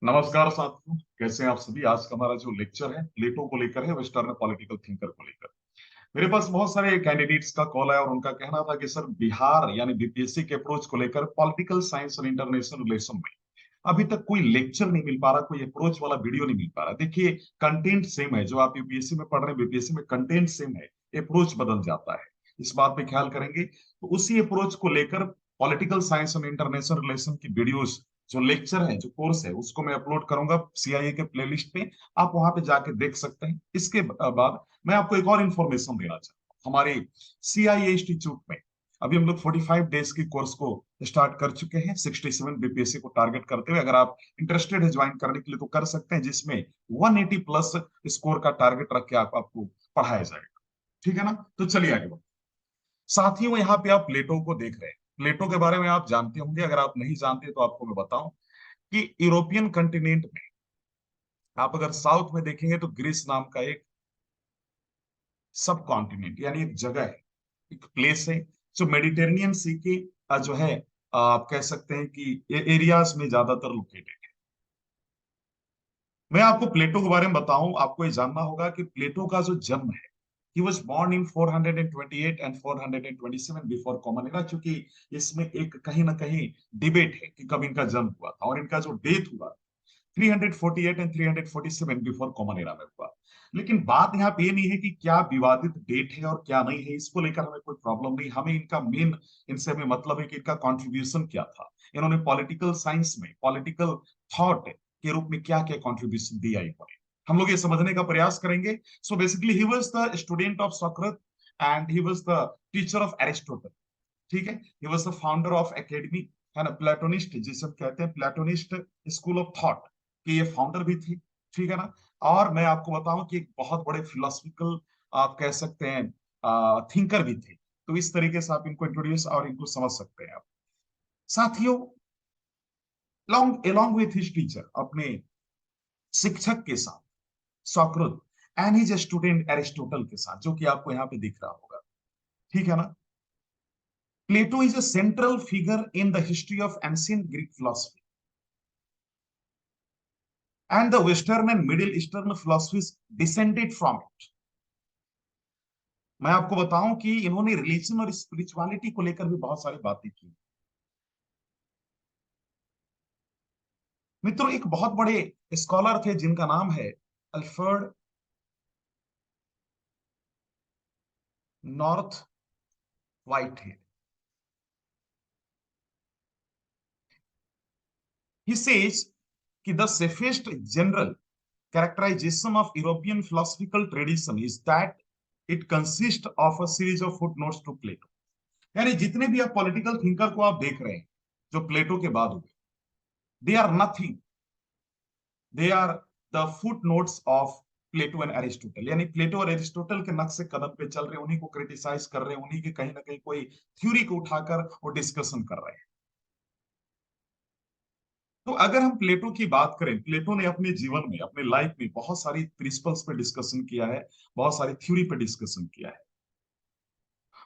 नमस्कार साथियों, कैसे हैं आप सभी। आज का हमारा जो लेक्चर है प्लेटो को लेकर है, वेस्टर्न पॉलिटिकल थिंकर को लेकर। मेरे पास बहुत सारे कैंडिडेट्स का कॉल आया और उनका कहना था कि सर बिहार यानी बीपीएससी के अप्रोच को लेकर पॉलिटिकल साइंस और इंटरनेशनल रिलेशन में अभी तक कोई लेक्चर नहीं मिल पा रहा, कोई अप्रोच वाला वीडियो नहीं मिल पा रहा। देखिए, कंटेंट सेम है, जो आप यूपीएससी में पढ़ रहे हैं बीपीएससी में कंटेंट सेम है, अप्रोच बदल जाता है। इस बात पे ख्याल करेंगे तो उसी अप्रोच को लेकर पॉलिटिकल साइंस और इंटरनेशनल रिलेशन की वीडियोस, जो लेक्चर है, जो कोर्स है, उसको मैं अपलोड करूंगा सीआईए के प्लेलिस्ट पे। आप वहां पे जाके देख सकते हैं। इसके बाद मैं आपको एक और इन्फॉर्मेशन देना चाहता हूँ। हमारे सीआईए इंस्टीट्यूट में अभी हम लोग 45 डेज की कोर्स को स्टार्ट कर चुके हैं, 67 बीपीएससी को टारगेट करते हुए। अगर आप इंटरेस्टेड है ज्वाइन करने के लिए तो कर सकते हैं, जिसमें 180 प्लस स्कोर का टारगेट रख के आपको पढ़ाया जाएगा। ठीक है ना। तो चलिए आगे बढ़ते हैं। साथियों, यहाँ पे आप प्लेटो को देख रहे हैं। प्लेटो के बारे में आप जानते होंगे, अगर आप नहीं जानते तो आपको मैं बताऊं कि यूरोपियन कंटिनेंट में आप अगर साउथ में देखेंगे तो ग्रीस नाम का एक सब कॉन्टिनेंट यानी एक जगह है, एक प्लेस है, जो मेडिटेरेनियन सी के जो है, आप कह सकते हैं कि एरियाज में ज्यादातर लोकेटेड है। मैं आपको प्लेटो के बारे में बताऊं, आपको ये जानना होगा कि प्लेटो का जो जन्म है, he was born in 428 and 427 before common era. क्योंकि इसमें एक कहीं ना कहीं डिबेट है कि कब इनका जन्म हुआ था, और इनका जो डेथ हुआ 348 एंड 347 बिफोर कॉमन एरा में हुआ। लेकिन बात यहाँ पे ये नहीं है कि क्या विवादित डेट है और क्या नहीं है, इसको लेकर हमें कोई प्रॉब्लम नहीं। हमें इनका मेन, इनसे हमें मतलब है कि इनका कंट्रीब्यूशन क्या था, इन्होंने पॉलिटिकल साइंस में पॉलिटिकल थॉट के रूप में क्या क्या कंट्रीब्यूशन दिया इन्होंने, हम लोग ये समझने का प्रयास करेंगे। So basically he was the student of सोक्रेट and he was the teacher of Aristotle. ठीक है। He was the founder of academy, है ना, प्लेटोनिस्ट जिसे हम कहते हैं, प्लेटोनिस्ट स्कूल ऑफ थॉट के ये फाउंडर भी थे। ठीक है ना। और मैं आपको बताऊं कि एक बहुत बड़े फिलोसफिकल, आप कह सकते हैं, थिंकर भी थे। तो इस तरीके से आप इनको इंट्रोड्यूस और इनको समझ सकते हैं आप। साथियों, long along with his teacher, अपने शिक्षक के साथ सॉक्रेट एंड हिज स्टूडेंट एरिस्टोटल के साथ, जो कि आपको यहाँ पे दिख रहा होगा। ठीक है ना। प्लेटो is a central figure in the history of ancient Greek philosophy and the Western and Middle Eastern philosophies descended from it। मैं आपको बताऊं कि इन्होंने रिलीजन और स्पिरिचुअलिटी को लेकर भी बहुत सारी बातें की। मित्रों, एक बहुत बड़े स्कॉलर थे जिनका नाम है Alfred North Whitehead. He says कि the safest general characterization of European philosophical tradition is that it consists of a series of footnotes to Plato। यानी जितने भी आप पॉलिटिकल थिंकर को आप देख रहे हैं जो प्लेटो के बाद हुए, they are nothing, they are the footnotes of Plato and Aristotle. यानी प्लेटो और एरिस्टोटल के नक्शे कदम पे चल रहे हैं, उन्हीं को क्रिटिसाइज कर रहे हैं, उन्हीं के कहीं ना कहीं कोई थ्योरी को उठाकर वो डिस्कशन कर रहे हैं। तो अगर हम प्लेटो की बात करें, प्लेटो ने अपने जीवन में, अपने लाइफ में बहुत सारी प्रिंसिपल्स पे डिस्कशन किया है, बहुत सारी थ्योरी पे डिस्कशन किया है।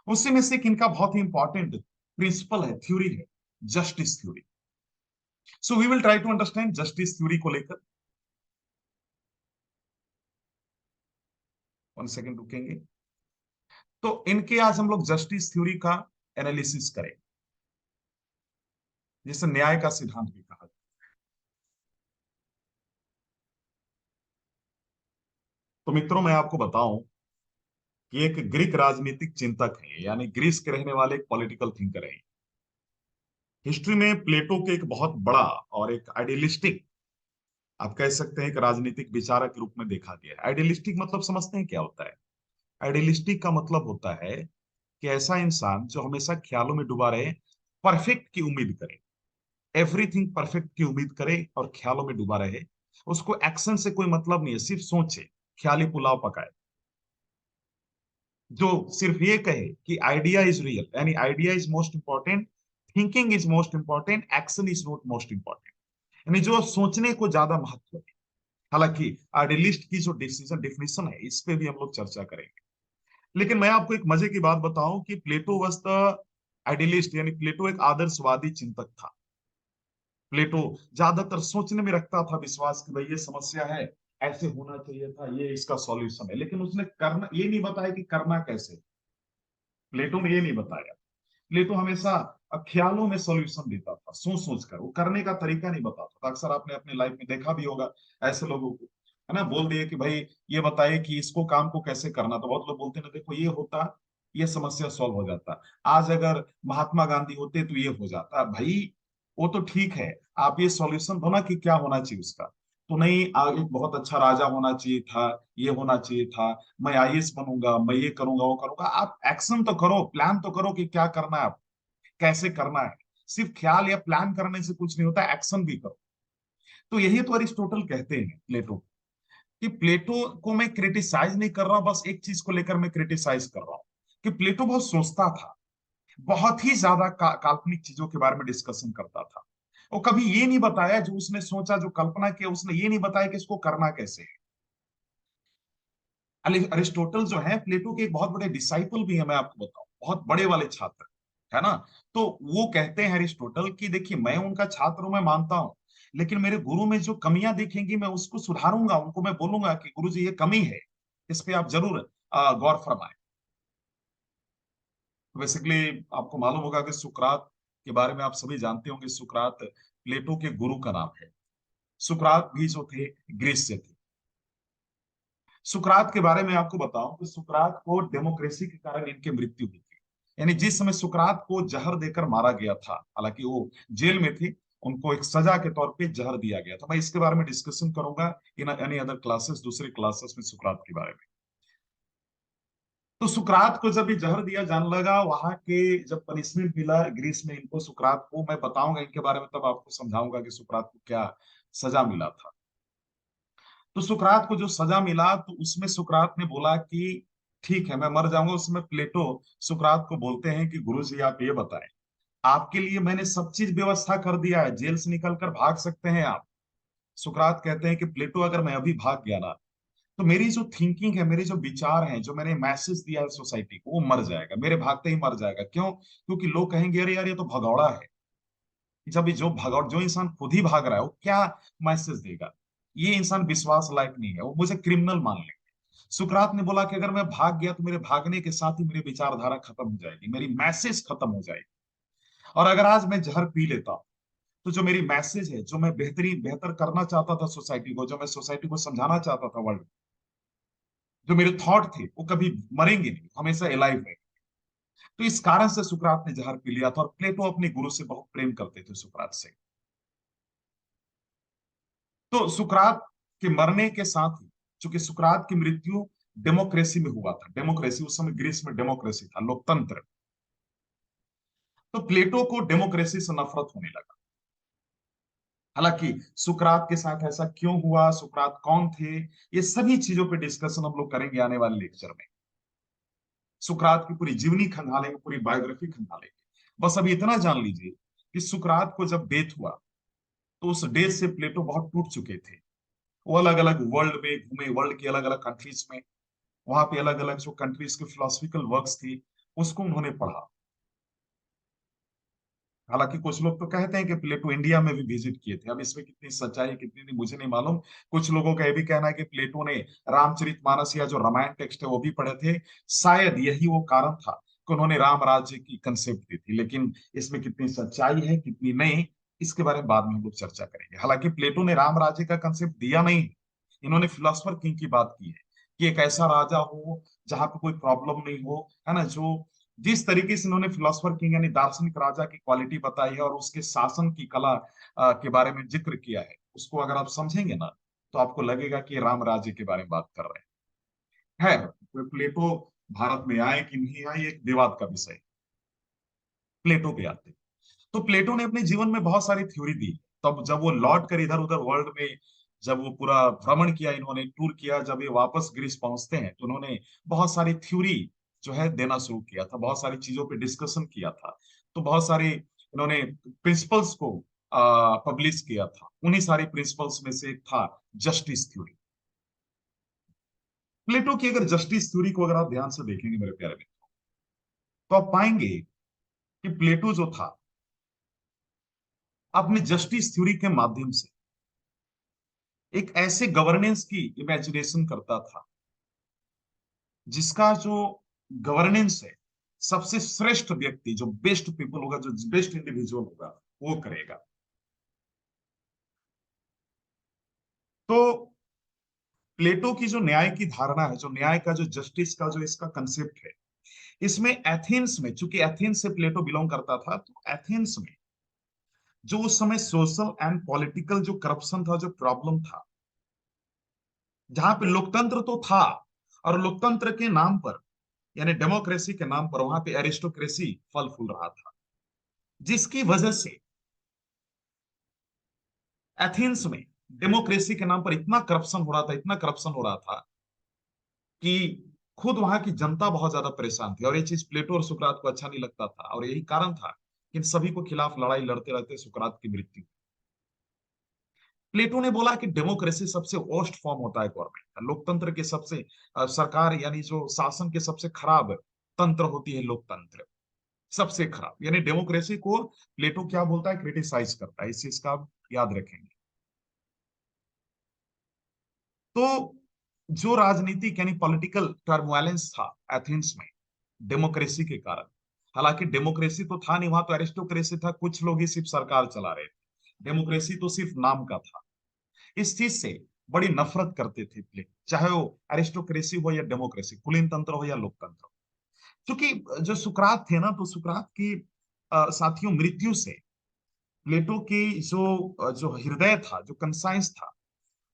उसी में से एक इनका बहुत ही इंपॉर्टेंट प्रिंसिपल है, थ्योरी है, justice theory. So we will try to understand justice theory को लेकर। वन सेकेंड रुकेंगे। तो इनके आज हम लोग जस्टिस थ्योरी का एनालिसिस करें, जिसे न्याय का सिद्धांत भी कहा जाता है। तो मित्रों, मैं आपको बताऊं कि एक ग्रीक राजनीतिक चिंतक है, यानी ग्रीस के रहने वाले एक पॉलिटिकल थिंकर है। हिस्ट्री में प्लेटो के एक बहुत बड़ा और एक आइडियलिस्टिक, आप कह सकते हैं, एक राजनीतिक विचारक के रूप में देखा गया है। आइडियलिस्टिक मतलब समझते हैं क्या होता है? आइडियलिस्टिक का मतलब होता है कि ऐसा इंसान जो हमेशा ख्यालों में डूबा रहे, परफेक्ट की उम्मीद करे, एवरीथिंग परफेक्ट की उम्मीद करे और ख्यालों में डूबा रहे। उसको एक्शन से कोई मतलब नहीं है, सिर्फ सोचे, ख्याली पुलाव पकाए। जो सिर्फ ये कहे कि आइडिया इज रियल, यानी idea is most important, thinking is most important, action is not most important. यानी जो सोचने को ज्यादा महत्व है। हालांकि आइडियलिस्ट की जो डिसीजन डिफिनेशन है, इस पे भी हम लोग चर्चा करेंगे। लेकिन मैं आपको एक मजे की बात बताऊं कि प्लेटो वाज द आइडियलिस्ट, यानी प्लेटो एक आदर्शवादी चिंतक था। प्लेटो ज्यादातर सोचने में रखता था विश्वास कि भाई ये समस्या है, ऐसे होना चाहिए था, ये इसका सॉल्यूशन है, लेकिन उसने करना ये नहीं बताया कि करना कैसे। प्लेटो ने ये नहीं बताया। प्लेटो हमेशा ख्यालों में सॉल्यूशन देता था, सोच सोच कर, वो करने का तरीका नहीं बताता था। अक्सर आपने अपने लाइफ में देखा भी होगा ऐसे लोगों को, है ना, बोल दिए कि भाई ये बताइए कि इसको काम को कैसे करना, तो बहुत लोग बोलते हैं ना, देखो ये होता, ये समस्या सॉल्व हो जाता, आज अगर महात्मा गांधी होते तो ये हो जाता। भाई वो तो ठीक है, आप ये सॉल्यूशन दो ना कि क्या होना चाहिए उसका। तो नहीं, एक बहुत अच्छा राजा होना चाहिए था, ये होना चाहिए था, मैं आईएएस बनूंगा, मैं ये करूंगा वो करूंगा। आप एक्शन तो करो, प्लान तो करो कि क्या करना है, कैसे करना है। सिर्फ ख्याल या प्लान करने से कुछ नहीं होता, एक्शन भी करो। तो यही तो अरिस्टोटल कहते हैं प्लेटो, कि प्लेटो को मैं क्रिटिसाइज नहीं कर रहा हूं, बस एक चीज को लेकर मैं क्रिटिसाइज कर रहा हूं कि प्लेटो बहुत सोचता था, बहुत ही ज्यादा काल्पनिक चीजों के बारे में डिस्कशन करता था। वो कभी ये नहीं बताया जो उसने सोचा, जो कल्पना किया, उसने ये नहीं बताया कि इसको करना कैसे है। अरिस्टोटल जो है प्लेटो के एक बहुत बड़े डिसाइपल भी है, मैं आपको बताऊं, बहुत बड़े वाले छात्र, है ना। तो वो कहते हैं अरिस्टोटल कि देखिए मैं उनका छात्र हूं, मैं मानता हूं, लेकिन मेरे गुरु में जो कमियां दिखेंगी मैं उसको सुधारूंगा, उनको मैं बोलूंगा कि गुरु जी ये कमी है, इस पे आप जरूर गौर फरमाएं। बेसिकली आपको मालूम होगा कि सुकरात के बारे में आप सभी जानते होंगे, सुकरात प्लेटो के गुरु का नाम है। सुकरात भी जो थे ग्रीस से थे। सुकरात के बारे में आपको बताऊं तो सुकरात को डेमोक्रेसी के कारण इनकी मृत्यु हुई थी। यानी जिस समय सुकरात को जहर देकर मारा गया था, हालांकि वो जेल में थे, उनको एक सजा के तौर पे जहर दिया गया था। मैं इसके बारे में डिस्कशन करूंगा इन एनी अदर क्लासेस, दूसरे क्लासेस में सुकरात के बारे में। तो सुकरात को जब ये जहर दिया जाने लगा, वहां के जब पनिशमेंट मिला ग्रीस में इनको, सुकरात को मैं बताऊंगा इनके बारे में, तब आपको समझाऊंगा कि सुकरात को क्या सजा मिला था। तो सुकरात को जो सजा मिला, तो उसमें सुकरात ने बोला कि ठीक है मैं मर जाऊंगा। उसमें प्लेटो सुकरात को बोलते हैं कि गुरु जी आप ये बताएं, आपके लिए मैंने सब चीज व्यवस्था कर दिया है, जेल से निकलकर भाग सकते हैं आप। सुकरात कहते हैं कि प्लेटो अगर मैं अभी भाग गया ना, तो मेरी जो थिंकिंग है, मेरे जो विचार हैं, जो मैंने मैसेज दिया है सोसाइटी को, वो मर जाएगा, मेरे भागते ही मर जाएगा। क्यों? क्योंकि लोग कहेंगे अरे यार ये तो भगौड़ा है। जब ये जो इंसान खुद ही भाग रहा है वो क्या मैसेज देगा, ये इंसान विश्वास लायक नहीं है, वो मुझे क्रिमिनल मान लेंगे। सुकरात ने बोला कि अगर मैं भाग गया तो मेरे भागने के साथ ही मेरी विचारधारा खत्म हो जाएगी, मेरी मैसेज खत्म हो जाएगी। और अगर आज मैं जहर पी लेता, तो जो मेरी मैसेज है, जो मैं बेहतर करना चाहता था सोसाइटी को, जो मैं सोसाइटी को समझाना चाहता था वर्ल्ड, जो मेरे थॉट थे, वो कभी मरेंगे नहीं, हमेशा एलाइव रहेंगे। तो इस कारण से सुकरात ने जहर पी लिया था। और प्लेटो अपने गुरु से बहुत प्रेम करते थे, सुकरात से। तो सुकरात के मरने के साथ ही, चूंकि सुकरात की मृत्यु डेमोक्रेसी में हुआ था, डेमोक्रेसी उस समय ग्रीस में डेमोक्रेसी था, लोकतंत्र, तो प्लेटो को डेमोक्रेसी से नफरत होने लगा। हालांकि सुकरात के साथ ऐसा क्यों हुआ, सुकरात कौन थे, ये सभी चीजों पे डिस्कशन हम लोग करेंगे आने वाले लेक्चर में। सुकरात की पूरी जीवनी खंगालेंगे, पूरी बायोग्राफी खंगालेंगे। बस अभी इतना जान लीजिए कि सुकरात को जब डेथ हुआ, तो उस डेथ से प्लेटो बहुत टूट चुके थे। वो अलग अलग वर्ल्ड में घूमे, वर्ल्ड की अलग अलग कंट्रीज में, वहां पे अलग अलग जो कंट्रीज के फिलोसफिकल वर्क्स थी उसको उन्होंने पढ़ा। हालांकि कुछ लोग तो कहते हैं कि प्लेटो इंडिया में भी विजिट किए थे, अब इसमें कितनी सच्चाई है कितनी नहीं मुझे नहीं मालूम। कुछ लोगों का यह भी कहना है कि प्लेटो ने रामचरितमानस या जो रामायण टेक्स्ट है वो भी पढ़े थे। शायद यही वो कारण था कि उन्होंने राम राज्य की कंसेप्ट दी थी, लेकिन इसमें कितनी सच्चाई है कितनी नहीं, इसके बारे में बाद में हम लोग चर्चा करेंगे। हालांकि प्लेटो ने राम राज्य का कंसेप्ट दिया नहीं, इन्होंने फिलोसफर किंग की बात की है, कि एक ऐसा राजा हो जहां पे कोई प्रॉब्लम नहीं हो, है ना। जो जिस तरीके से इन्होंने फिलोसफर किंग यानी दार्शनिक राजा की क्वालिटी बताई है और उसके शासन की कला के बारे में जिक्र किया है, उसको अगर आप समझेंगे ना, तो आपको लगेगा कि राम राज्य के बारे में बात कर रहे हैं। है तो प्लेटो भारत में आए कि नहीं आए एक विवाद का विषय। प्लेटो पे आते, तो प्लेटो ने अपने जीवन में बहुत सारी थ्योरी दी। तब जब वो लौट कर इधर उधर वर्ल्ड में, जब वो पूरा भ्रमण किया, इन्होंने टूर किया, जब ये वापस ग्रीस पहुंचते हैं, तो उन्होंने बहुत सारी थ्योरी जो है देना शुरू किया था, बहुत सारी चीजों पे डिस्कशन किया था। तो बहुत सारे इन्होंने प्रिंसिपल्स को पब्लिश किया था। उन्हीं सारे प्रिंसिपल्स में से एक था जस्टिस थ्योरी। प्लेटो की अगर जस्टिस थ्योरी को अगर आप ध्यान से देखेंगे मेरे प्यारे मित्र, तो आप पाएंगे कि प्लेटो जो था, अपने जस्टिस थ्योरी के माध्यम से एक ऐसे गवर्नेंस की इमेजिनेशन करता था जिसका जो गवर्नेंस है, सबसे श्रेष्ठ व्यक्ति, जो बेस्ट पीपल होगा, जो बेस्ट इंडिविजुअल होगा, वो करेगा। तो प्लेटो की जो न्याय की धारणा है, जो न्याय का, जो जस्टिस का जो इसका कंसेप्ट है, इसमें एथेंस में, चूंकि एथेंस से प्लेटो बिलोंग करता था, तो एथेंस में जो उस समय सोशल एंड पॉलिटिकल जो करप्शन था, जो प्रॉब्लम था, जहां पे लोकतंत्र तो था, और लोकतंत्र के नाम पर, यानी डेमोक्रेसी के नाम पर, वहां पे एरिस्टोक्रेसी फल फूल रहा था, जिसकी वजह से एथेंस में डेमोक्रेसी के नाम पर इतना करप्शन हो रहा था, इतना करप्शन हो रहा था कि खुद वहां की जनता बहुत ज्यादा परेशान थी, और ये चीज प्लेटो और सुकरात को अच्छा नहीं लगता था, और यही कारण था कि इन सभी को खिलाफ लड़ाई लड़ते रहते सुकरात की मृत्यु। प्लेटो ने बोला कि डेमोक्रेसी सबसे वर्स्ट फॉर्म होता है गवर्नमेंट का, लोकतंत्र के सबसे सरकार यानी जो शासन के सबसे खराब तंत्र होती है लोकतंत्र, सबसे खराब, यानी डेमोक्रेसी को प्लेटो क्या बोलता है, क्रिटिसाइज करता है, इस चीज का आप याद रखेंगे। तो जो राजनीतिक यानी पॉलिटिकल टर्मुलेंस था एथेंस में डेमोक्रेसी के कारण, हालांकि डेमोक्रेसी तो था नहीं, वहां तो एरिस्टोक्रेसी था, कुछ लोग ही सिर्फ सरकार चला रहे थे, डेमोक्रेसी तो सिर्फ नाम का था। इस चीज से बड़ी नफरत करते थे प्लेटो, चाहे वो एरिस्टोक्रेसी हो या डेमोक्रेसी, कुलीन तंत्र हो या लोकतंत्र। क्योंकि जो सुकरात थे ना, तो सुकरात की साथियों मृत्यु से प्लेटो की जो हृदय था, जो कंसाइंस था,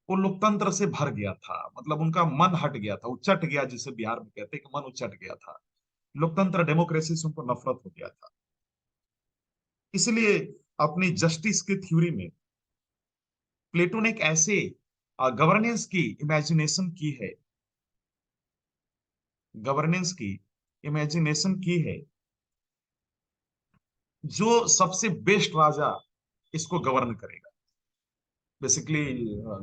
वो लोकतंत्र से भर गया था, मतलब उनका मन हट गया था, उचट गया, जिसे बिहार में कहते हैं कि मन उचट गया था, लोकतंत्र डेमोक्रेसी से उनको नफरत हो गया था। इसलिए अपनी जस्टिस की थ्योरी में प्लेटो ने एक ऐसे गवर्नेंस की इमेजिनेशन की है, गवर्नेंस की इमेजिनेशन की है, जो सबसे बेस्ट राजा इसको गवर्न करेगा। बेसिकली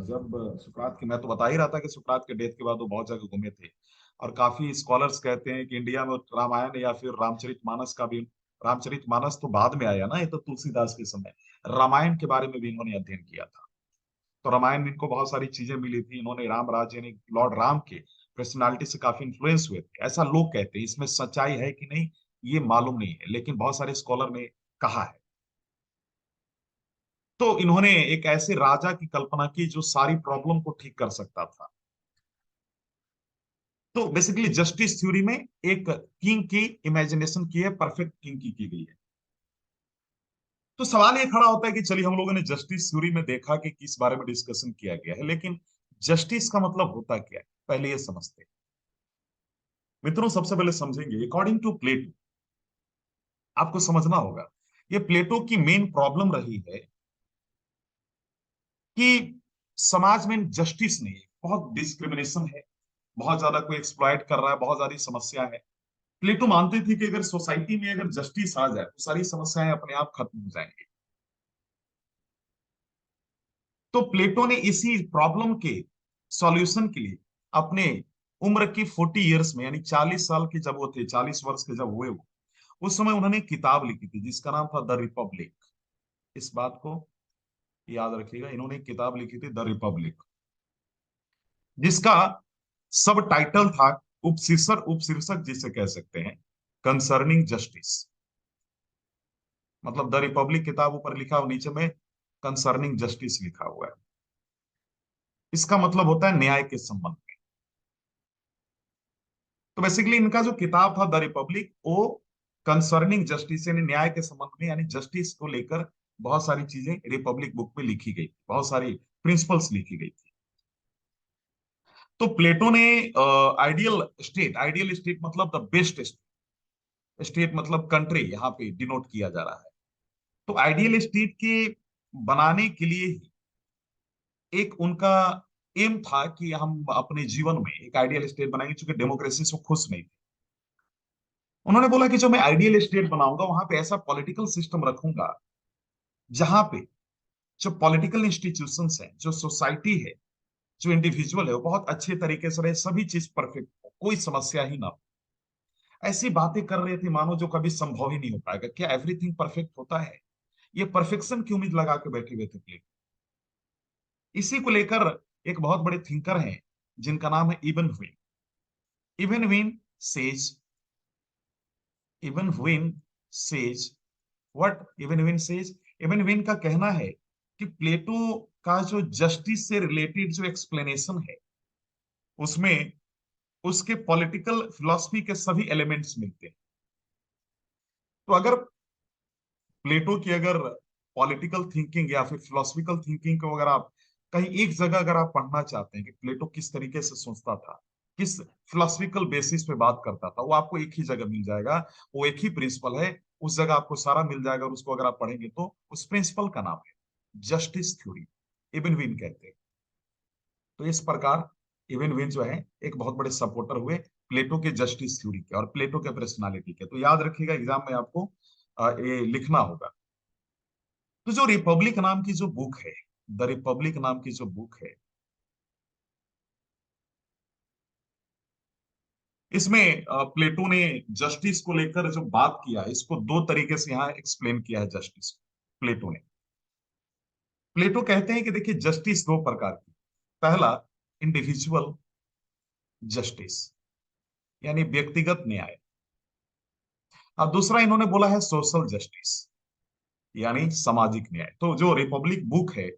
जब सुकरात की, मैं तो बता ही रहा था कि सुकरात के डेथ के बाद वो बहुत जगह घूमे थे, और काफी स्कॉलर्स कहते हैं कि इंडिया में रामायण या फिर रामचरितमानस का भी, रामचरितमानस तो बाद में आया ना, ये तो तुलसीदास के समय, रामायण के बारे में भी इन्होंने अध्ययन किया था। तो रामायण में इनको बहुत सारी चीजें मिली थी, इन्होंने राम राज्य यानी लॉर्ड राम के पर्सनालिटी से काफी इन्फ्लुएंस हुए थे, ऐसा लोग कहते हैं। इसमें सच्चाई है कि नहीं ये मालूम नहीं है, लेकिन बहुत सारे स्कॉलर ने कहा है। तो इन्होंने एक ऐसे राजा की कल्पना की जो सारी प्रॉब्लम को ठीक कर सकता था। तो बेसिकली जस्टिस थ्योरी में एक किंग की इमेजिनेशन की है, परफेक्ट किंग की गई है। तो सवाल ये खड़ा होता है कि चलिए, हम लोगों ने जस्टिस थ्योरी में देखा कि किस बारे में डिस्कशन किया गया है, लेकिन जस्टिस का मतलब होता क्या है, पहले ये समझते हैं। मित्रों, सबसे पहले समझेंगे, अकॉर्डिंग टू प्लेटो, आपको समझना होगा, ये प्लेटो की मेन प्रॉब्लम रही है कि समाज में जस्टिस नहीं है, बहुत डिस्क्रिमिनेशन है, बहुत ज्यादा कोई एक्सप्लॉइट कर रहा है, बहुत ज्यादा समस्या है। प्लेटो मानते थे कि अगर सोसाइटी में अगर जस्टिस आ जाए तो सारी समस्याएं अपने आप खत्म हो जाएंगी। तो प्लेटो ने इसी प्रॉब्लम के सॉल्यूशन के लिए अपने उम्र की 40 इयर्स में, यानी 40 साल के जब वो थे, 40 वर्ष के जब हुए वो, उस समय उन्होंने एक किताब लिखी थी जिसका नाम था द रिपब्लिक। इस बात को याद रखिएगा, इन्होंने एक किताब लिखी थी द रिपब्लिक, जिसका सब टाइटल था, उपशीर्षक, उपशीर्षक जिसे कह सकते हैं, कंसर्निंग जस्टिस। मतलब द रिपब्लिक किताब ऊपर लिखा और नीचे में कंसर्निंग जस्टिस लिखा हुआ है। इसका मतलब होता है न्याय के संबंध में। तो बेसिकली इनका जो किताब था द रिपब्लिक, वो कंसर्निंग जस्टिस यानी न्याय के संबंध में, यानी जस्टिस को लेकर बहुत सारी चीजें रिपब्लिक बुक में लिखी गई, बहुत सारी प्रिंसिपल्स लिखी गई थी। तो प्लेटो ने आइडियल स्टेट मतलब द बेस्ट स्टेट, स्टेट मतलब कंट्री यहाँ पे डिनोट किया जा रहा है। तो आइडियल स्टेट के बनाने के लिए ही एक उनका एम था कि हम अपने जीवन में एक आइडियल स्टेट बनाएंगे, क्योंकि डेमोक्रेसी से खुश नहीं थे। उन्होंने बोला कि जो मैं आइडियल स्टेट बनाऊंगा, वहां पे ऐसा पॉलिटिकल सिस्टम रखूंगा जहां पे जो पॉलिटिकल इंस्टीट्यूशंस है, जो सोसाइटी है, जो इंडिविजुअल है, वो बहुत अच्छे तरीके से रहे, सभी चीज परफेक्ट हो, कोई समस्या ही ना हो। ऐसी बातें कर रहे थे मानो जो कभी संभव ही नहीं हो पाएगा। क्या एवरीथिंग परफेक्ट होता है? ये परफेक्शन की उम्मीद लगा के बैठे हुए थे प्लेटो। इसी को लेकर एक बहुत बड़े थिंकर हैं जिनका नाम है इबन ह्यूम। इबन ह्यूम सेज इबन ह्यूम सेज व्हाट इबन ह्यूम सेज, इबन ह्यूम का कहना है कि प्लेटो का जो जस्टिस से रिलेटेड जो एक्सप्लेनेशन है उसमें उसके पॉलिटिकल फिलॉसफी के सभी एलिमेंट्स मिलते हैं। तो अगर प्लेटो की अगर पॉलिटिकल थिंकिंग या फिर फिलोसफिकल थिंकिंग को अगर आप कहीं एक जगह अगर आप पढ़ना चाहते हैं कि प्लेटो किस तरीके से सोचता था, किस फिलोसफिकल बेसिस पे बात करता था, वो आपको एक ही जगह मिल जाएगा। वो एक ही प्रिंसिपल है, उस जगह आपको सारा मिल जाएगा और उसको अगर आप पढ़ेंगे तो उस प्रिंसिपल का नाम है जस्टिस थ्योरी। इबन विन कहते हैं। तो इस प्रकार इबन विन जो है एक बहुत बड़े सपोर्टर हुए प्लेटो के जस्टिस थ्योरी के और प्लेटो के पर्सनालिटी के। तो याद रखिएगा एग्जाम में आपको ये लिखना होगा। तो जो रिपब्लिक नाम की जो बुक है, द रिपब्लिक नाम की जो बुक है, इसमें प्लेटो ने जस्टिस को लेकर जो बात किया है इसको दो तरीके से यहाँ एक्सप्लेन किया है जस्टिस को प्लेटो ने। प्लेटो कहते हैं कि देखिए जस्टिस दो प्रकार की। पहला इंडिविजुअल जस्टिस यानी व्यक्तिगत न्याय, और दूसरा इन्होंने बोला है सोशल जस्टिस यानी सामाजिक न्याय। तो जो रिपब्लिक बुक है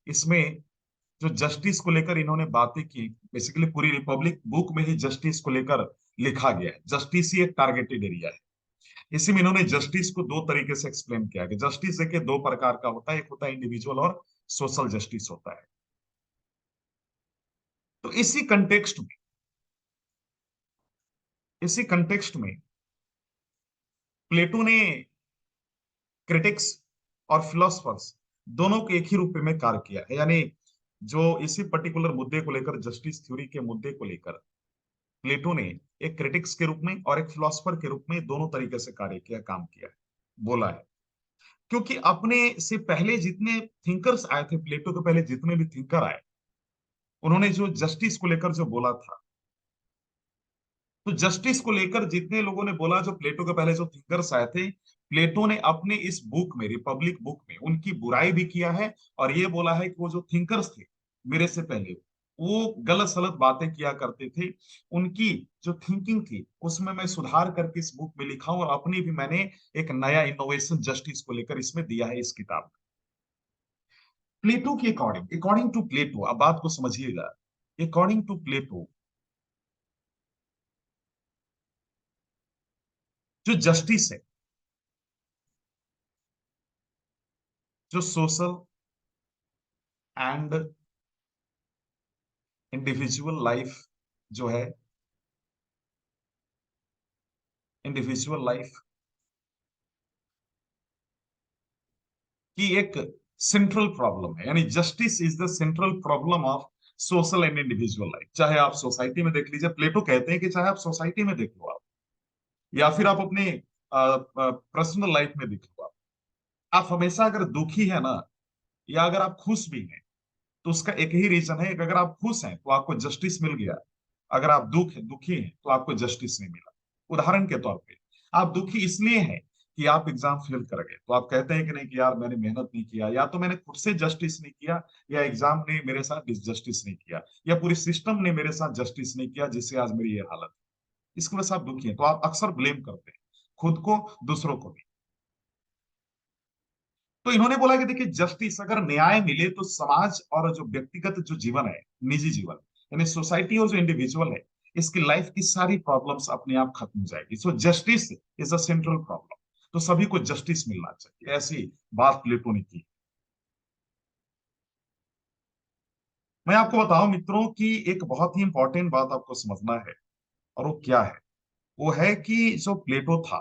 इसमें जो जस्टिस को लेकर इन्होंने बातें की, बेसिकली पूरी रिपब्लिक बुक में ही जस्टिस को लेकर लिखा गया है। जस्टिस ही एक टारगेटेड एरिया है। इसी में इन्होंने जस्टिस को दो तरीके से एक्सप्लेन किया कि जस्टिस देखिए दो प्रकार का होता है, एक होता है इंडिविजुअल और सोशल जस्टिस होता है। तो इसी कंटेक्स्ट में प्लेटो ने क्रिटिक्स और फिलोसफर्स दोनों को एक ही रूप में कार्य किया है। यानी जो इसी पर्टिकुलर मुद्दे को लेकर जस्टिस थ्योरी के मुद्दे को लेकर प्लेटो ने एक क्रिटिक्स के रूप में और एक फिलोसफर के रूप में दोनों तरीके से कार्य किया, काम किया है, बोला है। क्योंकि अपने से पहले जितने थिंकर्स आए थे, प्लेटो के पहले जितने भी थिंकर आए, उन्होंने जो जस्टिस को लेकर जो बोला था, तो जस्टिस को लेकर जितने लोगों ने बोला, जो प्लेटो के पहले जो थिंकर्स आए थे, प्लेटो ने अपने इस बुक में, रिपब्लिक बुक में, उनकी बुराई भी किया है और ये बोला है कि वो जो थिंकर्स थे मेरे से पहले, वो गलत सलत बातें किया करते थे। उनकी जो थिंकिंग थी उसमें मैं सुधार करके इस बुक में लिखा हूं और अपनी भी मैंने एक नया इनोवेशन जस्टिस को लेकर इसमें दिया है इस किताब में। प्लेटो के अकॉर्डिंग, अकॉर्डिंग टू प्लेटो, अब बात को समझिएगा, अकॉर्डिंग टू प्लेटो जो जस्टिस है, जो सोशल एंड इंडिविजुअल लाइफ जो है, इंडिविजुअल लाइफ की एक सेंट्रल प्रॉब्लम है। यानी justice is the central problem of social and individual life. चाहे आप सोसाइटी में देख लीजिए, प्लेटो कहते हैं कि चाहे आप सोसाइटी में देख लो आप, या फिर आप अपने पर्सनल लाइफ में देख लो आप हमेशा अगर दुखी है ना, या अगर आप खुश भी हैं, तो उसका एक ही रीजन है कि अगर आप खुश हैं तो आपको जस्टिस मिल गया, अगर आप दुखी हैं तो आपको जस्टिस नहीं मिला। उदाहरण के तौर पे, आप दुखी इसलिए हैं कि आप एग्जाम फेल कर गए, तो आप कहते हैं कि नहीं कि यार मैंने मेहनत नहीं किया, या तो मैंने खुद से जस्टिस नहीं किया, या एग्जाम ने मेरे साथ जस्टिस नहीं किया, या पूरी सिस्टम ने मेरे साथ जस्टिस नहीं किया जिससे आज मेरी ये हालत है। इसकी वजह से आप दुखी हैं, तो आप अक्सर ब्लेम करते हैं खुद को, दूसरों को भी। तो इन्होंने बोला कि देखिए जस्टिस, अगर न्याय मिले तो समाज और जो व्यक्तिगत जो जीवन है, निजी जीवन, यानी सोसाइटी और जो इंडिविजुअल है, इसकी लाइफ की सारी प्रॉब्लम्स अपने आप खत्म हो जाएगी। So justice is a central problem. तो सभी को जस्टिस मिलना चाहिए, ऐसी बात प्लेटो ने की। मैं आपको बताऊं मित्रों कि एक बहुत ही इंपॉर्टेंट बात आपको समझना है, और वो क्या है, वो है कि जो प्लेटो था,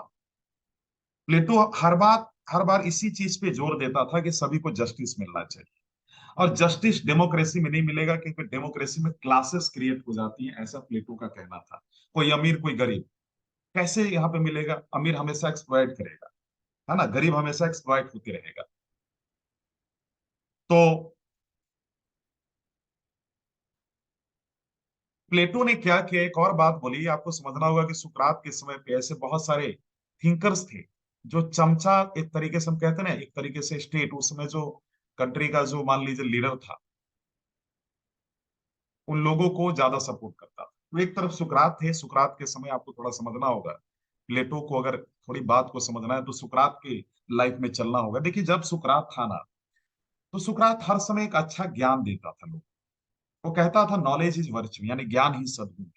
प्लेटो हर बार इसी चीज पे जोर देता था कि सभी को जस्टिस मिलना चाहिए। और जस्टिस डेमोक्रेसी में नहीं मिलेगा, क्योंकि डेमोक्रेसी में क्लासेस क्रिएट हो जाती हैं, ऐसा प्लेटो का कहना था। कोई अमीर कोई गरीब, कैसे यहाँ पे मिलेगा? अमीर हमेशा एक्सप्लॉइट करेगा, है ना, गरीब हमेशा एक्सप्लॉइट होते रहेगा। तो प्लेटो ने क्या किया, एक और बात बोली, आपको समझना होगा कि सुकरात के समय पे ऐसे बहुत सारे थिंकर्स थे जो चमचा, एक तरीके से हम कहते हैं ना, एक तरीके से स्टेट, उसमें जो कंट्री का जो मान लीजिए लीडर था, उन लोगों को ज्यादा सपोर्ट करता था। तो एक तरफ सुकरात थे, सुकरात के समय आपको थोड़ा समझना होगा, प्लेटो को अगर थोड़ी बात को समझना है तो सुकरात की लाइफ में चलना होगा। देखिए जब सुकरात था ना, तो सुकरात हर समय एक अच्छा ज्ञान देता था लोग। वो कहता था नॉलेज इज वर्च्यू, यानी ज्ञान ही सद्गुण है।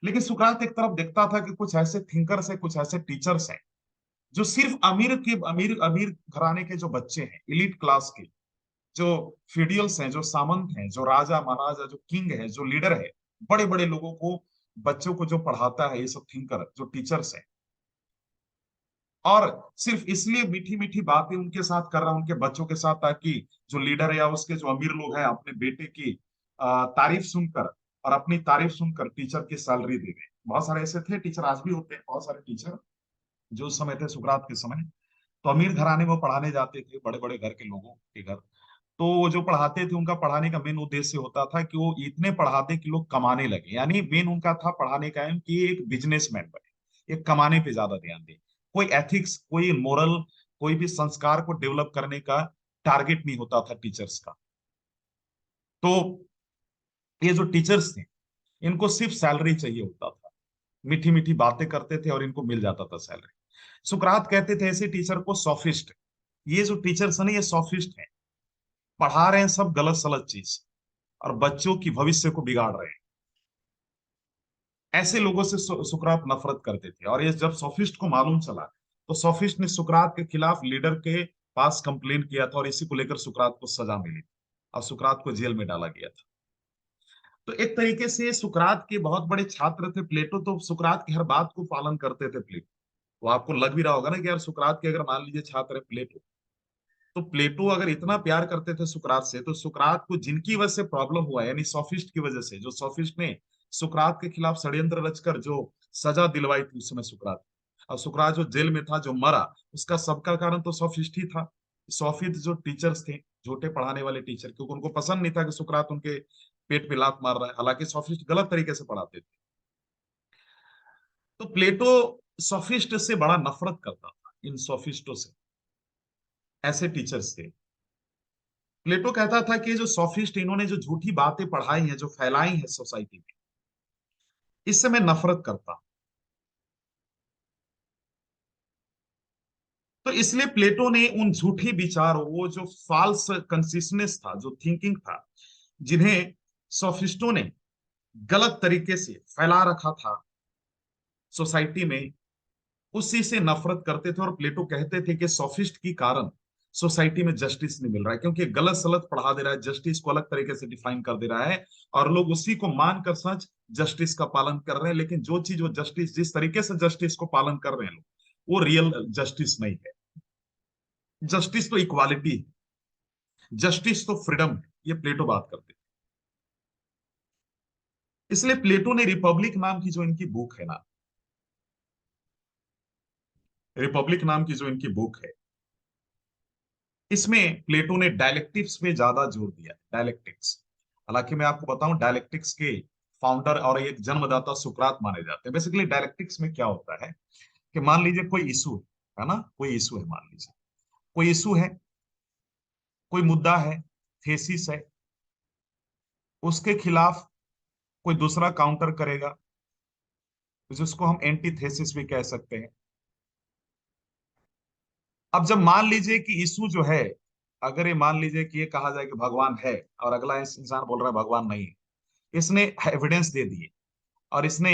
लेकिन सुकरात एक तरफ देखता था कि कुछ ऐसे थिंकर्स हैं, कुछ ऐसे टीचर्स हैं, जो सिर्फ अमीर अमीर घराने के जो बच्चे हैं, इलीट क्लास के, जो फीडियल्स हैं, जो सामंत हैं, जो राजा महाराजा, जो किंग है, जो लीडर है, बड़े बड़े लोगों को, बच्चों को जो पढ़ाता है, ये सब थिंकर जो टीचर्स हैं, और सिर्फ इसलिए मीठी मीठी बातें उनके साथ कर रहा है, उनके बच्चों के साथ, ताकि जो लीडर है या उसके जो अमीर लोग हैं अपने बेटे की तारीफ सुनकर, और अपनी तारीफ सुनकर टीचर की सैलरी दे दें। बहुत सारे ऐसे थे टीचर, आज भी होते हैं बहुत सारे टीचर, जो उस समय थे सुकरात के समय। तो अमीर घराने में वो पढ़ाने जाते थे, बड़े बड़े घर के लोगों के घर। तो वो जो पढ़ाते थे, उनका पढ़ाने का मेन उद्देश्य होता था कि वो इतने पढ़ाते कि लोग कमाने लगे, यानी मेन उनका था पढ़ाने का एम कि ये एक बिजनेसमैन बने, एक कमाने पे ज्यादा ध्यान दे। कोई एथिक्स, कोई मोरल, कोई भी संस्कार को डेवलप करने का टारगेट नहीं होता था टीचर्स का। तो ये जो टीचर्स थे, इनको सिर्फ सैलरी चाहिए होता था, मीठी मीठी बातें करते थे और इनको मिल जाता था सैलरी। सुकरात कहते थे ऐसे टीचर को सॉफिस्ट। ये जो टीचर्स है ना, ये सॉफिस्ट हैं, पढ़ा रहे हैं सब गलत सलत चीज, और बच्चों की भविष्य को बिगाड़ रहे हैं। ऐसे लोगों से सुकरात नफरत करते थे। और ये जब सोफिस्ट को मालूम चला, तो सोफिस्ट ने सुकरात के खिलाफ लीडर के पास कंप्लेन किया था, और इसी को लेकर सुकरात को सजा मिली थी, और सुकरात को जेल में डाला गया था। तो एक तरीके से सुकरात के बहुत बड़े छात्र थे प्लेटो, तो सुकरात की हर बात को पालन करते थे प्लेटो। तो आपको लग भी रहा होगा ना कि यार सुकरात के अगर मान लीजिए छात्र है प्लेटो, तो प्लेटो अगर इतना प्यार करते थे सुकरात से, तो सुकरात को जिनकी वजह से प्रॉब्लम हुआ, यानी सोफिस्ट की वजह से, जो सोफिस्ट ने सुकरात के खिलाफ षड्यंत्र रचकर जो सजा दिलवाई थी उस समय सुकरात, और सुकरात जो जेल में था, जो मरा, उसका सबका कारण तो सोफिस्ट ही था। सोफिस्ट जो टीचर्स थे, झूठे पढ़ाने वाले टीचर, क्योंकि उनको पसंद नहीं था कि सुकरात उनके पेट पे लात मार रहा है, हालांकि सोफिस्ट गलत तरीके से पढ़ाते थे। तो प्लेटो सोफिस्ट से बड़ा नफरत करता था, इन सोफिस्टों से, ऐसे टीचर्स थे। प्लेटो कहता था कि जो सोफिस्ट, इन्होंने जो झूठी बातें पढ़ाई हैं, जो फैलाई हैं सोसाइटी में, इससे मैं नफरत करता हूं। तो इसलिए प्लेटो ने उन झूठे विचारों, वो जो फॉल्स कंसिस्टनेस था, जो थिंकिंग था, जिन्हें सोफिस्टों ने गलत तरीके से फैला रखा था सोसाइटी में, उसी से नफरत करते थे। और प्लेटो कहते थे कि सोफिस्ट के कारण सोसाइटी में जस्टिस नहीं मिल रहा है, क्योंकि गलत सलत पढ़ा दे रहा है, जस्टिस को अलग तरीके से डिफाइन कर दे रहा है, और लोग उसी को मानकर सच जस्टिस का पालन कर रहे हैं। लेकिन जो चीज वो जस्टिस, जिस तरीके से जस्टिस को पालन कर रहे हैं लोग, वो रियल जस्टिस नहीं है। जस्टिस तो इक्वालिटी है, जस्टिस तो फ्रीडम है, ये प्लेटो बात करते हैं। इसलिए प्लेटो ने रिपब्लिक नाम की जो इनकी बुक है ना, रिपब्लिक नाम की जो इनकी बुक है, इसमें प्लेटो ने डायलेक्टिक्स पे ज्यादा जोर दिया, डायलेक्टिक्स। हालांकि मैं आपको बताऊं, डायलेक्टिक्स के फाउंडर और एक जन्मदाता सुकरात माने जाते हैं। बेसिकली डायलेक्टिक्स में क्या होता है कि मान लीजिए कोई इशू है ना, कोई इशू है, मान लीजिए कोई इशू है, कोई मुद्दा है, थेसिस है, उसके खिलाफ कोई दूसरा काउंटर करेगा, जिसको हम एंटीथेसिस भी कह सकते हैं। अब जब मान लीजिए कि इशू जो है, अगर ये मान लीजिए कि ये कहा जाए कि भगवान है, और अगला इंसान बोल रहा है भगवान नहीं है, इसने एविडेंस दे दिए, और इसने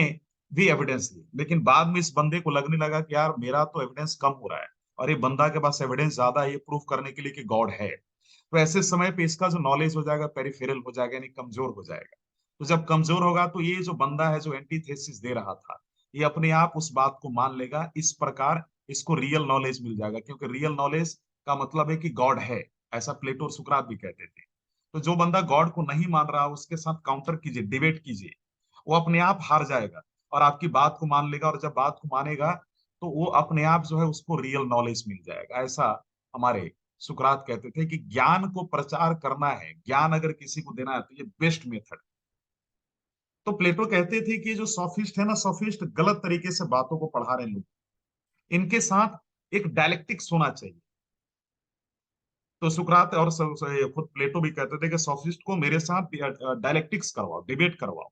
भी एविडेंस दी, लेकिन बाद में इस बंदे को लगने लगा कि यार मेरा तो एविडेंस कम हो रहा है, और ये बंदा के पास एविडेंस ज्यादा है, ये प्रूफ करने के लिए कि गॉड है। तो ऐसे समय पे इसका जो नॉलेज हो जाएगा पेरिफेरल हो जाएगा, यानी कमजोर हो जाएगा। तो जब कमजोर होगा, तो ये जो बंदा है जो एंटीथेसिस दे रहा था, ये अपने आप उस बात को मान लेगा, इस प्रकार इसको रियल नॉलेज मिल जाएगा, क्योंकि रियल नॉलेज का मतलब है कि गॉड है। ऐसा प्लेटो और सुकरात भी कहते थे। तो जो बंदा गॉड को नहीं मान रहा, उसके साथ काउंटर कीजिए, डिबेट कीजिए, वो अपने आप हार जाएगा, और आपकी बात को मान लेगा। और जब बात को मानेगा, तो वो अपने आप जो है उसको रियल नॉलेज मिल जाएगा। ऐसा हमारे सुकरात कहते थे कि ज्ञान को प्रचार करना है, ज्ञान अगर किसी को देना है, तो ये बेस्ट मेथड। तो प्लेटो कहते थे कि जो सोफिस्ट है ना, सोफिस्ट गलत तरीके से बातों को पढ़ा रहे हैं लोग, इनके साथ एक डायलेक्टिक्स होना चाहिए। तो सुकरात और खुद प्लेटो भी कहते थे कि सोफिस्ट को मेरे साथ डायलेक्टिक्स करवाओ, डिबेट करवाओ,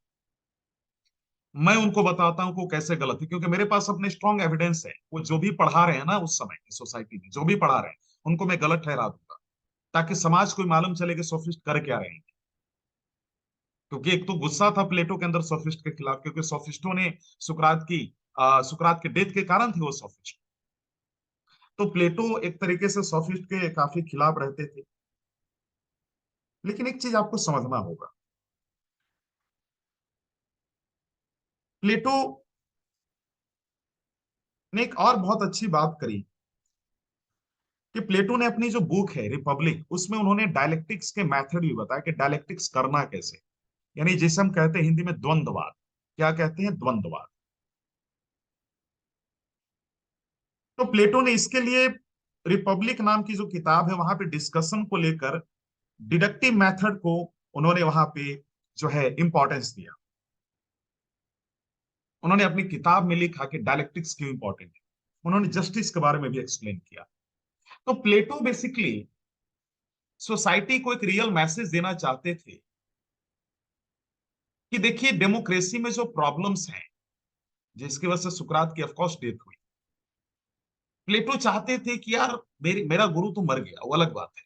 मैं उनको बताता हूँ को कैसे गलत है, क्योंकि मेरे पास अपने स्ट्रॉन्ग एविडेंस है। वो जो भी पढ़ा रहे हैं ना उस समय की सोसाइटी में जो भी पढ़ा रहे हैं उनको मैं गलत ठहरा दूंगा, ताकि समाज को मालूम चले कि सोफिस्ट कर क्या रहे हैं। क्योंकि एक तो गुस्सा था प्लेटो के अंदर सोफिस्ट के खिलाफ, क्योंकि सोफिस्टों ने सुकरात के डेथ के कारण थे वो सोफिस्ट। तो प्लेटो एक तरीके से सोफिस्ट के काफी खिलाफ रहते थे। लेकिन एक चीज आपको समझना होगा, प्लेटो ने एक और बहुत अच्छी बात करी कि प्लेटो ने अपनी जो बुक है रिपब्लिक, उसमें उन्होंने डायलेक्टिक्स के मेथड भी बताया कि डायलेक्टिक्स करना कैसे, यानी जिसे हम कहते हैं हिंदी में द्वंद्ववाद। क्या कहते हैं? द्वंद्ववाद। तो प्लेटो ने इसके लिए रिपब्लिक नाम की जो किताब है वहां पे डिस्कशन को लेकर डिडक्टिव मेथड को उन्होंने वहां पे जो है इंपॉर्टेंस दिया। उन्होंने अपनी किताब में लिखा कि डायलेक्टिक्स क्यों इंपॉर्टेंट है। उन्होंने जस्टिस के बारे में भी एक्सप्लेन किया। तो प्लेटो बेसिकली सोसाइटी को एक रियल मैसेज देना चाहते थे कि देखिए डेमोक्रेसी में जो प्रॉब्लम्स हैं, जिसकी वजह से सुकरात की ऑफकोर्स डेथ हुई, प्लेटो चाहते थे कि यार मेरा गुरु तो मर गया, वो अलग बात है,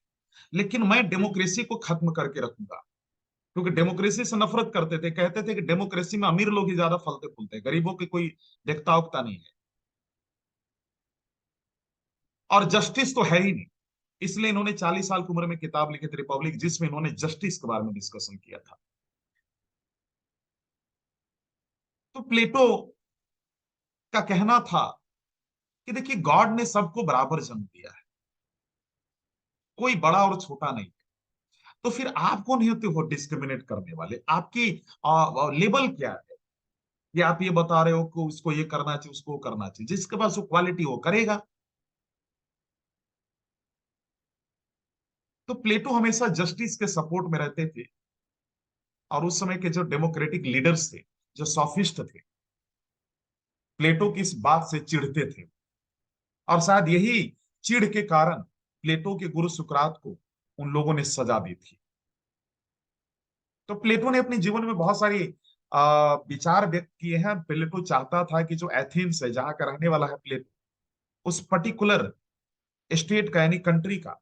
लेकिन मैं डेमोक्रेसी को खत्म करके रखूंगा। क्योंकि डेमोक्रेसी से नफरत करते थे, कहते थे कि डेमोक्रेसी में अमीर लोग ही ज्यादा फलते फूलते हैं, गरीबों की कोई देखता उगता नहीं है, और जस्टिस तो है ही नहीं। इसलिए इन्होंने 40 साल की उम्र में किताब लिखी थी रिपब्लिक, जिसमें इन्होंने जस्टिस के बारे में डिस्कशन किया था। तो प्लेटो का कहना था कि देखिए गॉड ने सबको बराबर जन्म दिया है, कोई बड़ा और छोटा नहीं। तो फिर आप कौन होते हो डिस्क्रिमिनेट करने वाले? आपकी लेवल क्या है? ये आप ये बता रहे हो कि उसको ये करना चाहिए, उसको करना चाहिए, जिसके पास वो क्वालिटी वो करेगा। तो प्लेटो हमेशा जस्टिस के सपोर्ट में रहते थे, और उस समय के जो डेमोक्रेटिक लीडर्स थे, जो सॉफिस्ट थे, प्लेटो की इस बात से चिढ़ते थे। और शायद यही चिढ़ के कारण प्लेटो के गुरु सुकरात को उन लोगों ने सजा दी थी। तो प्लेटो ने अपने जीवन में बहुत सारी विचार व्यक्त किए हैं। प्लेटो चाहता था कि जो एथेंस है, जहां का रहने वाला है प्लेटो, उस पर्टिकुलर स्टेट का यानी कंट्री का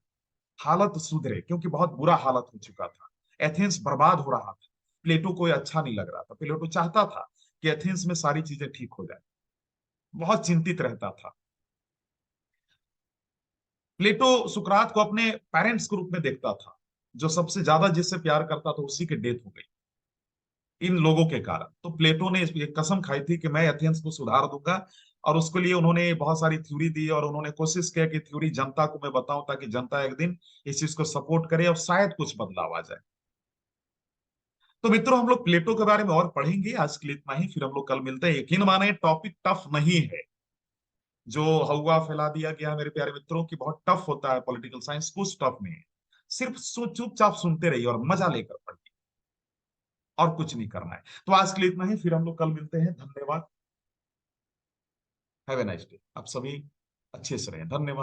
हालत सुधरे, क्योंकि बहुत बुरा हालत हो चुका था। एथेंस बर्बाद हो रहा था। प्लेटो को अच्छा नहीं लग रहा था। प्लेटो चाहता था कि एथेंस में सारी चीजें ठीक हो जाए, बहुत चिंतित रहता था। प्लेटो सुकरात को अपने पेरेंट्स के रूप में देखता था। जो सबसे ज्यादा जिससे प्यार करता था उसी की डेथ हो गई इन लोगों के कारण। तो प्लेटो ने ये कसम खाई थी कि मैं एथेंस को सुधार दूंगा, और उसके लिए उन्होंने बहुत सारी थ्योरी दी, और उन्होंने कोशिश किया कि थ्योरी जनता को मैं बताऊं, ताकि जनता एक दिन इस चीज को सपोर्ट करे और शायद कुछ बदलाव आ जाए। तो मित्रों, हम लोग प्लेटो के बारे में और पढ़ेंगे। आज के लिए इतना ही, फिर हम लोग कल मिलते हैं। यकीन माने टॉपिक टफ नहीं है। जो हवा फैला दिया गया मेरे प्यारे मित्रों की बहुत टफ होता है पॉलिटिकल साइंस, कुछ टफ नहीं है। सिर्फ चुपचाप सुनते रहिए और मजा लेकर पढ़िए, और कुछ नहीं करना है। तो आज के लिए इतना ही, फिर हम लोग कल मिलते हैं। धन्यवाद। Have a nice day. आप सभी अच्छे से रहें। धन्यवाद।